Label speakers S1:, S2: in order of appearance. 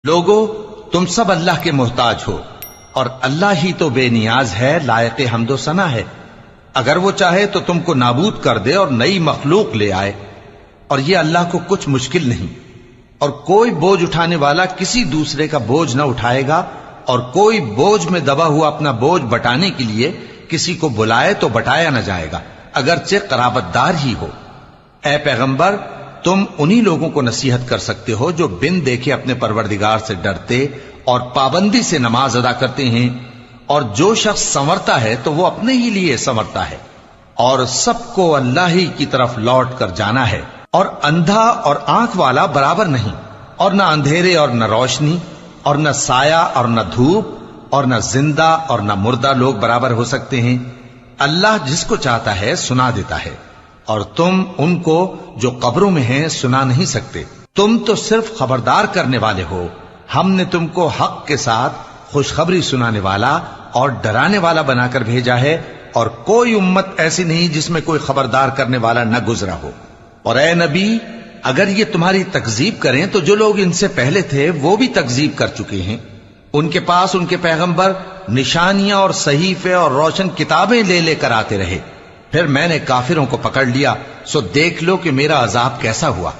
S1: لوگو تم سب اللہ کے محتاج ہو اور اللہ ہی تو بے نیاز ہے، لائق حمد و ثنا ہے۔ اگر وہ چاہے تو تم کو نابود کر دے اور نئی مخلوق لے آئے، اور یہ اللہ کو کچھ مشکل نہیں۔ اور کوئی بوجھ اٹھانے والا کسی دوسرے کا بوجھ نہ اٹھائے گا، اور کوئی بوجھ میں دبا ہوا اپنا بوجھ بٹانے کے لیے کسی کو بلائے تو بٹایا نہ جائے گا، اگرچہ قرابت دار ہی ہو۔ اے پیغمبر، تم انہی لوگوں کو نصیحت کر سکتے ہو جو بن دیکھے اپنے پروردگار سے ڈرتے اور پابندی سے نماز ادا کرتے ہیں، اور جو شخص سنورتا ہے تو وہ اپنے ہی لیے سنورتا ہے، اور سب کو اللہ ہی کی طرف لوٹ کر جانا ہے۔ اور اندھا اور آنکھ والا برابر نہیں، اور نہ اندھیرے اور نہ روشنی، اور نہ سایہ اور نہ دھوپ، اور نہ زندہ اور نہ مردہ لوگ برابر ہو سکتے ہیں۔ اللہ جس کو چاہتا ہے سنا دیتا ہے، اور تم ان کو جو قبروں میں ہیں سنا نہیں سکتے۔ تم تو صرف خبردار کرنے والے ہو، ہم نے تم کو حق کے ساتھ خوشخبری سنانے والا اور ڈرانے والا بنا کر بھیجا ہے، اور کوئی امت ایسی نہیں جس میں کوئی خبردار کرنے والا نہ گزرا ہو۔ اور اے نبی، اگر یہ تمہاری تکذیب کریں تو جو لوگ ان سے پہلے تھے وہ بھی تکذیب کر چکے ہیں۔ ان کے پاس ان کے پیغمبر نشانیاں اور صحیفے اور روشن کتابیں لے لے کر آتے رہے، پھر میں نے کافروں کو پکڑ لیا، سو دیکھ لو کہ میرا عذاب کیسا ہوا۔